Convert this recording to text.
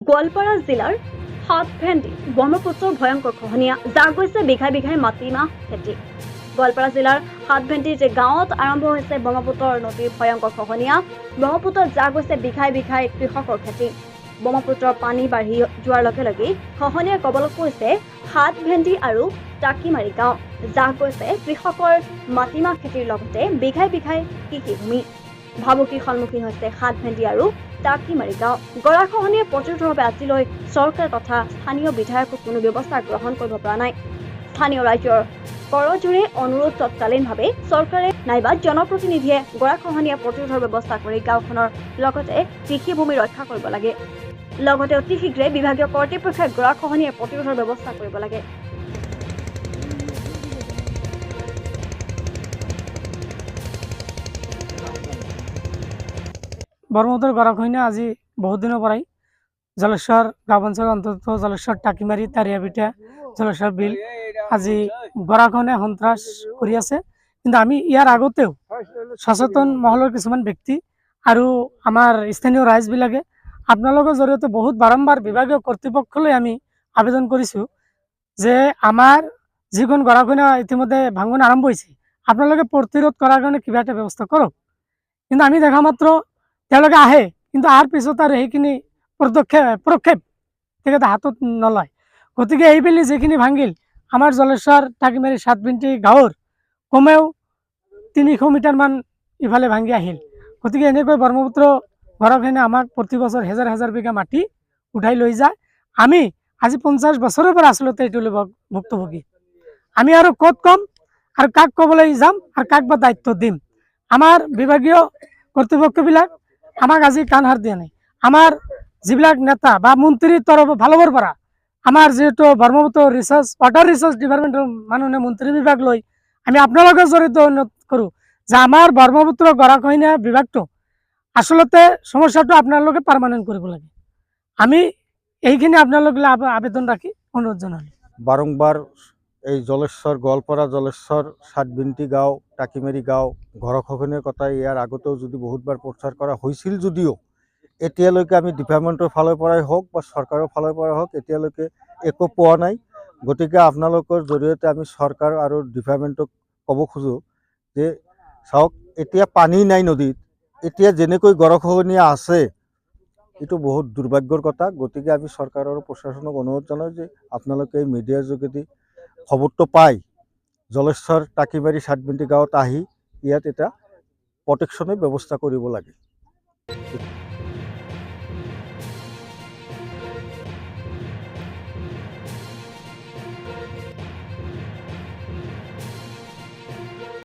গোৱালপাৰা জিলাৰ হাতভেন্দি ব্ৰহ্মপুত্ৰৰ ভয়ংকৰ খহনীয়া যাৰ গৈছে বিঘাই বিঘাই মাটিমাহ খেতি। গোৱালপাৰা জিলাৰ হাতভেন্দি যে গাঁৱত আৰম্ভ হৈছে ব্ৰহ্মপুত্ৰৰ নদীৰ ভয়ংকৰ খহনীয়া। ব্ৰহ্মপুত্ৰত যা গৈছে বিঘাই বিঘাই কৃষকৰ খেতি। ব্ৰহ্মপুত্ৰৰ পানী বাঢ়ি যোৱাৰ লগে লগে খহনীয়াৰ কবলত পৰিছে হাতভেন্দি আৰু টাকিমাৰী গাঁও। যা গৈছে কৃষকৰ মাটিমাহ খেতিৰ লগতে বিঘাই বিঘাই কৃষিভূমি। ভাবুকিৰ সন্মুখীন হৈছে হাতভেন্দি আৰু টাকিমাৰী গাঁও। গৰাখহনীয়া প্ৰতিৰোধৰ বাবে আজিলৈ চৰকাৰ তথা স্থানীয় বিধায়কক কোনো ব্যৱস্থা গ্ৰহণ কৰিব পৰা নাই। স্থানীয় ৰাইজৰ কৰজোৰে অনুৰোধ তৎকালীনভাৱে চৰকাৰে নাইবা জনপ্ৰতিনিধিয়ে গৰাখহনীয়া প্ৰতিৰোধৰ ব্যৱস্থা কৰি গাঁওখনৰ লগতে কৃষিভূমি ৰক্ষা কৰিব লাগে। লগতে অতি শীঘ্ৰে বিভাগীয় কৰ্তৃপক্ষই গৰাখহনীয়া প্ৰতিৰোধৰ ব্যৱস্থা কৰিব লাগে। ব্রহ্মপুত্রের গরাখহনীয়া আজি বহুত দিনের পরাই জলেশ্বর গাঁও অঞ্চল অন্তত জলেশ্বর টাকিমারি তারিয়াবিটা জলেশ্বর বিল আজি গরাখহনীয়া সন্ত্রাস কৰি আছে। কিন্তু আমি ইয়াৰ আগতেও সচেতন মহলৰ কিছুমান ব্যক্তি আৰু আমাৰ স্থানীয় ৰাইজবিলাকে আপোনালোকৰ জৰিয়তে বহুত বাৰম্বাৰ বিভাগীয় কৰ্তৃপক্ষলৈ আমি আবেদন কৰিছোঁ যে আমাৰ যিখন গৰাখহনীয়া ইতিমধ্যে ভাঙন আৰম্ভ হৈছে, আপোনালোকে প্ৰতিৰোধ কৰাৰ কাৰণে কিবা এটা ব্যৱস্থা কৰক। কিন্তু আমি দেখা মাত্ৰ তেওঁলোকে আহে, কিন্তু অহাৰ পিছত আৰু সেইখিনি পদক্ষেপ তেখেতে হাতত নলয়। গতিকে এইবেলি যিখিনি ভাঙিল আমাৰ জলেশ্বৰ টাকিমাৰী হাতভেন্দি গাঁৱৰ কমেও 300 মিটাৰমান ইফালে ভাঙি আহিল। গতিকে এনেকৈ ব্ৰহ্মপুত্ৰ গৰাখহনীয়া আমাক প্ৰতি বছৰ হাজাৰ হাজাৰ বিঘা মাটি উঠাই লৈ যায়। আমি আজি 50 বছৰৰ পৰা আচলতে এইটো ভুক্তভোগী। আমি আৰু ক'ত কম আৰু কাক ক'বলৈ যাম আৰু কাক বা দায়িত্ব দিম? আমাৰ বিভাগীয় কৰ্তৃপক্ষবিলাক আমাক আজি কাণ সাৰ দিয়া নাই। আমাৰ যিবিলাক নেতা বা মন্ত্ৰীৰ ফালৰ পৰা আমাৰ যিহেতু ব্ৰহ্মপুত্ৰ ৱাটাৰ ৰিচাৰ্চ ডিপাৰ্টমেণ্টৰ মাননীয় মন্ত্ৰী বিভাগ লৈ আমি আপোনালোকৰ জৰিয়তে অনুৰোধ কৰোঁ যে আমাৰ ব্ৰহ্মপুত্ৰ গৰাখহনীয়া বিভাগটো আচলতে সমস্যাটো আপোনালোকে পাৰ্মানেণ্ট কৰিব লাগে। আমি এইখিনি আপোনালোকলৈ আবেদন ৰাখি অনুৰোধ জনালোঁ। বাৰম্বাৰ এই জলেশ্বৰ গোৱালপাৰা জলেশ্বৰ হাতভেন্দি গাঁও টাকিমাৰী গাঁও গৰাখহনীয়াৰ কথা ইয়াৰ আগতেও যদি বহুতবাৰ প্ৰচাৰ কৰা হৈছিল যদিও এতিয়ালৈকে আমি ডিপাৰ্টমেণ্টৰ ফালৰ পৰাই হওক বা চৰকাৰৰ ফালৰ পৰাই হওক এতিয়ালৈকে একো পোৱা নাই। গতিকে আপোনালোকৰ জৰিয়তে আমি চৰকাৰ আৰু ডিপাৰ্টমেণ্টক ক'ব খোজোঁ যে চাওক, এতিয়া পানী নাই নদীত, এতিয়া যেনেকৈ গৰাখহনীয়া আছে এইটো বহুত দুৰ্ভাগ্যৰ কথা। গতিকে আমি চৰকাৰ আৰু প্ৰশাসনক অনুৰোধ জনাওঁ যে আপোনালোকে মিডিয়াৰ যোগেদি খবৰটো পাই জলেশ্বৰ টাকিমাৰী হাতভেন্দি গাঁৱত আহি ইয়াত এটা প্ৰটেকশ্যনৰ ব্যৱস্থা কৰিব লাগে।